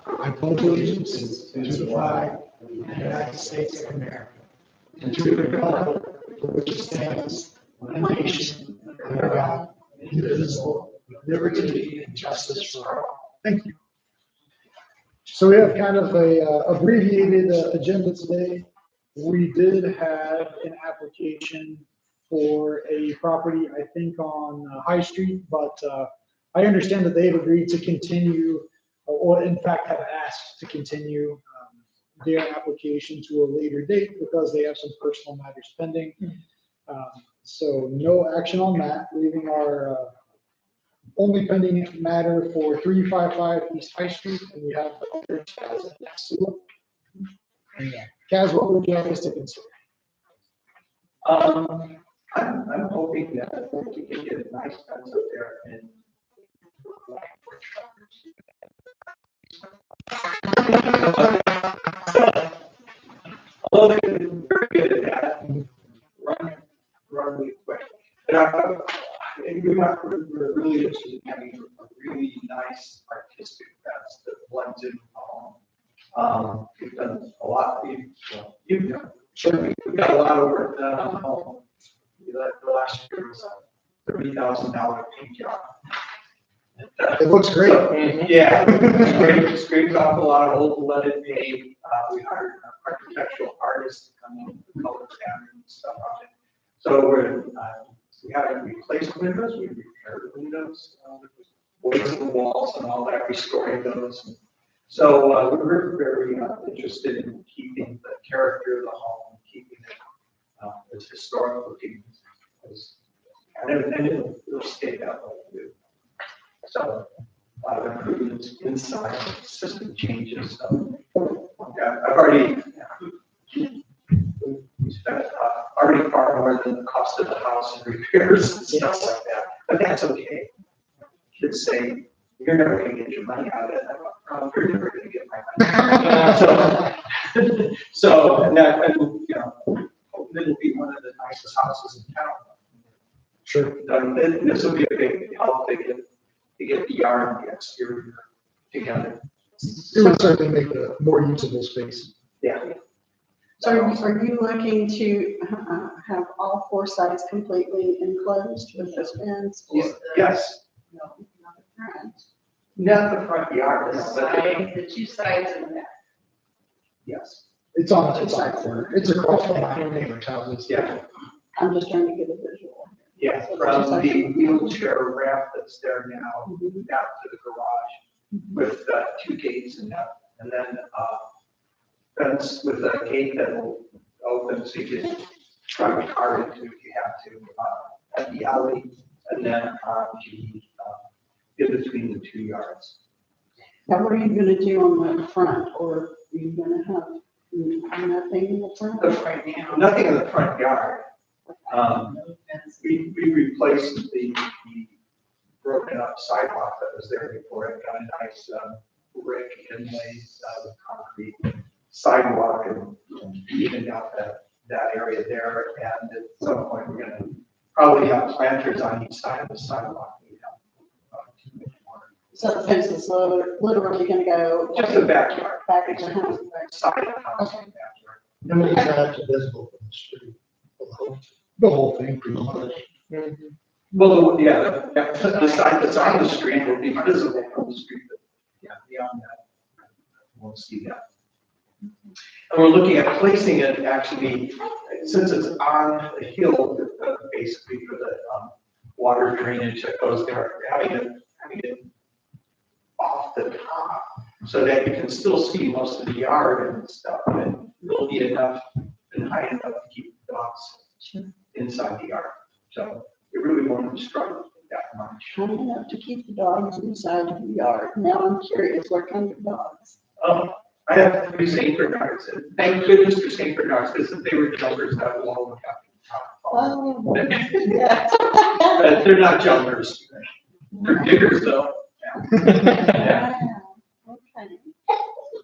I pledge allegiance to the flag of the United States of America and to the republic for which it stands, one nation, under God, indivisible, with liberty and justice for all. Thank you. So we have kind of a abbreviated agenda today. We did have an application for a property, I think, on High Street, but I understand that they've agreed to continue, or in fact have asked to continue their application to a later date because they have some personal matters pending. So no action on that, leaving our only pending matter for 355 East High Street, and we have Kaz next to it. Kaz, what would you like us to consider? I'm hoping that we can get a nice fence up there and. Although they've been very good at that, run really quick. And we're really interested in having a really nice artistic fence that blends in with the home. We've done a lot, we've got a lot of work done on the home. The last year was a $30,000 paint job. It looks great. So, yeah, it scrapes off a lot of old leaded paint. We hired an architectural artist to come in with color pattern and stuff on it. So we haven't replaced windows, we repaired the windows, weights the walls and all that, restoring those. So we're very interested in keeping the character of the home, keeping it as historic looking and it'll stay that way too. So a lot of improvements inside, system changes. So I've already spent already far more than the cost of the house and repairs and stuff like that. But that's okay. Kids say, you're never going to get your money out of it. You're never going to get my money. So and it'll be one of the nicest houses in town. Sure. This will be a big help to get the yard and the exterior together. It would certainly make a more usable space. Yeah. So are you looking to have all four sides completely enclosed with this fence? Yes. No, not the front. Not the front yard, The two sides and the back. yes. It's on the corner. It's across from my neighbor's houses. Yeah. I'm just trying to get a visual. Yeah, from the wheelchair ramp that's there now down to the garage with two gates and then fence with a gate that will open so you can drive a car into if you have to at the alley and then in between the 2 yards. Now, what are you gonna do on the front, or are you gonna have nothing in the front? Nothing in the front yard. We replaced the broken up sidewalk that was there before. It got a nice brick inlays with concrete sidewalk and evened out that area there. And at some point, we're going to probably have planters on each side of the sidewalk. So the fence is literally gonna go. Just the backyard. Back of the house. Side of the house. Okay. Backyard. Nobody's actually visible from the street. The whole thing, pretty much. Well, yeah, the side that's on the street will be visible from the street, but yeah, beyond that, we'll see that. And we're looking at placing it actually, since it's on the hill, basically for the water drainage that goes there, having it off the top so that you can still see most of the yard and stuff, and it'll be enough and high enough to keep the dogs inside the yard. So it really won't obstruct that much. High enough to keep the dogs inside of the yard. Now I'm curious, what kind of dogs? I have 3 St. Bernards, and thank goodness for St. Bernards, because if they were jumpers, that would all look after the top. Oh, yeah. But they're not jumpers. They're diggers though. Yeah. Okay.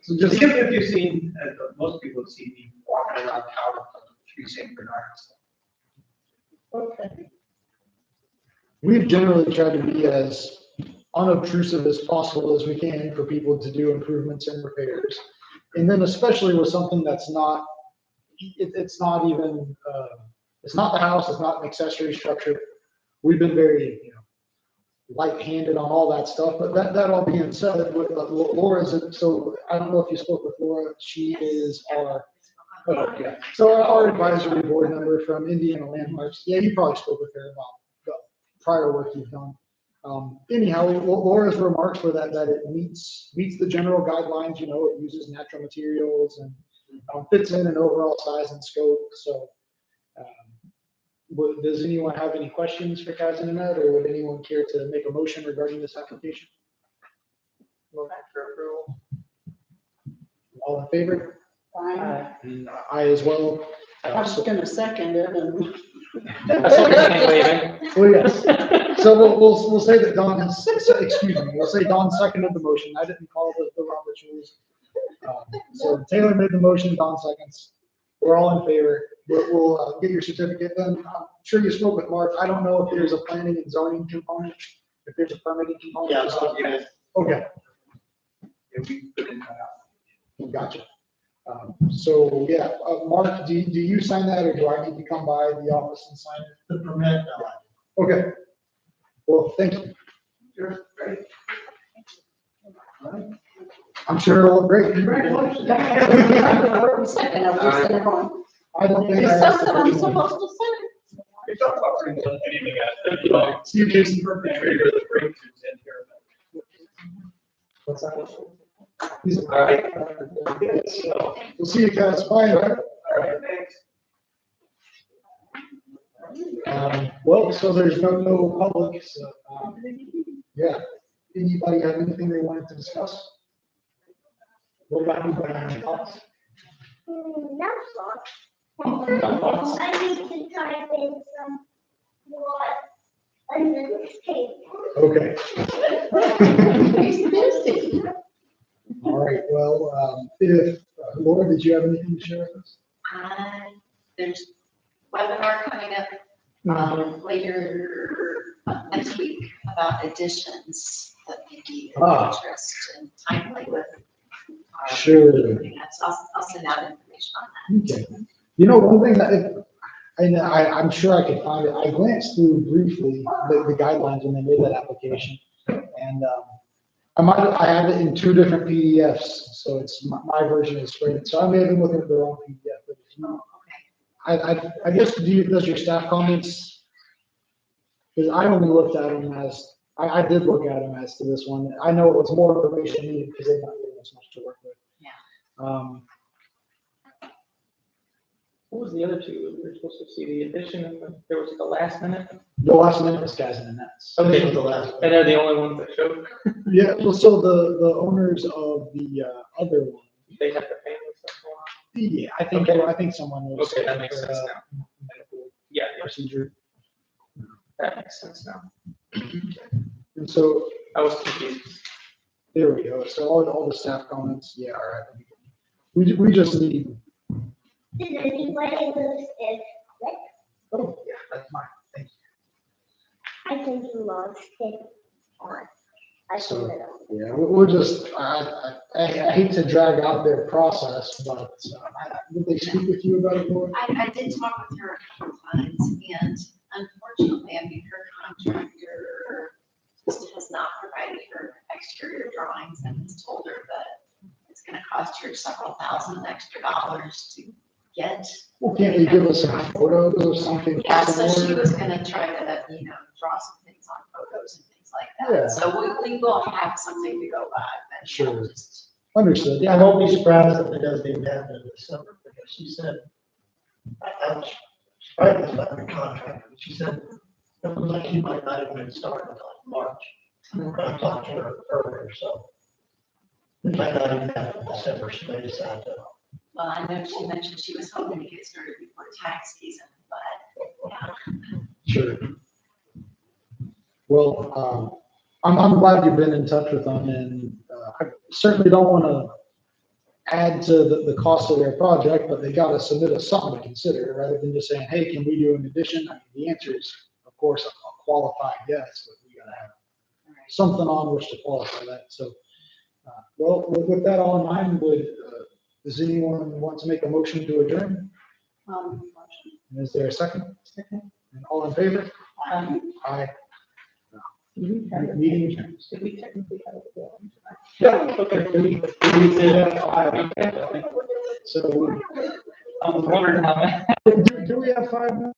So just, If you've seen, most people have seen me walking around town with 3 St. Bernards. Okay. we've generally tried to be as unobtrusive as possible as we can for people to do improvements and repairs. And then especially with something that's not, it's not even, it's not the house, it's not an accessory structure. We've been very, light-handed on all that stuff, but that all being said, with Laura's, so I don't know if you spoke with Laura, she is our, so our advisory board member from Indiana Landmarks. Yeah, you probably spoke with her about the prior work you've done. Anyhow, Laura's remarks were that it meets the general guidelines, it uses natural materials and fits in an overall size and scope. So, does anyone have any questions for Kaizen and that, or would anyone care to make a motion regarding this application? Motion for approval. All in favor? Fine. And I as well. I was gonna second it and. Well, yes. So we'll say that Don has, excuse me, we'll say Don seconded the motion. I didn't follow the Robert's rules. So Taylor made the motion, Don seconds. We're all in favor. We'll get your certificate then. I'm sure you spoke with Mark. I don't know if there's a planning and zoning component, if there's a permitting component. Yeah, Okay, we put in that out. gotcha. So, yeah, Mark, do you sign that, or do I need to come by the office and sign it? The permit, Okay. Well, thank you. Sure, great. I'm sure it'll look great. Second, I was just gonna go. I don't think You I said asked. what I'm supposed to say. We talked about anything else. See you, Jason. Perpetrator that brings us in here. What's that? He's- All right. So, we'll see you guys. Bye. All right, thanks. Well, so there's no public, so, yeah. Anybody have anything they wanted to discuss? What about anybody on the thoughts? No thoughts. I need to type in some what under this table. Okay. All right, well, if, Laura, did you have anything to share with us? There's webinar coming up later next week about additions that may be of interest and timely with. Sure. I'll send out information on that. Okay. One thing that, I'm sure I could find it, I glanced through briefly the guidelines when they made that application. And I have it in two different PDFs, so it's my version is spread. So I may have been looking at the wrong PDF, but if you, I guess, does your staff comments, because I only looked at them as, I did look at them as to this one. I know it was more information needed because they're not giving us much to work with. Yeah. What was the other two? We were supposed to see the addition and there was the last minute. The last minute was Kaizen and Nets. Okay. This was the last. And they're the only ones that showed. Yeah, well, so the owners of the other one, They have the family stuff going on. yeah, I think someone was. Okay, that makes sense now. Yeah, Procedure. that makes sense now. And so, I was confused. there we go. So all the staff comments, yeah, all right. We just need, Did anybody lose it? oh, yeah, that's mine. Thank I think you lost it on. I So- should have. you. Yeah, we'll just, I hate to drag out their process, but did they speak with you about it, Laura? I did talk with her a couple times, and unfortunately, her contractor just has not provided her exterior drawings and has told her that it's gonna cost her several thousand extra dollars to get. Well, can't they give us some photos or something? Yeah, so she was gonna try to, draw some things on photos and things like Yeah. that. So we will have something to go by, but. Sure. Understood. Yeah, I won't be surprised if it doesn't even happen in December, because she said, I was surprised about the contract, but she said, it was like she might not even start until March. I talked to her earlier, so. It might not even happen in December, she may decide to. Well, I know she mentioned she was hoping to get started before tax season, but, yeah. Sure. Well, I'm glad you've been in touch with them, and I certainly don't want to add to the cost of their project, but they got to submit us something to consider rather than just saying, hey, can we do an addition? I mean, the answer is, of course, a qualified yes, but we got to have something on which to qualify that, so. Well, with that all in mind, does anyone want to make a motion to adjourn? Motion. And is there a second? Second. And all in favor? Aye. Meeting adjourned. Did we technically have a quorum tonight? Yeah, okay. We did have five. So, I was wondering how. do we have 5 now?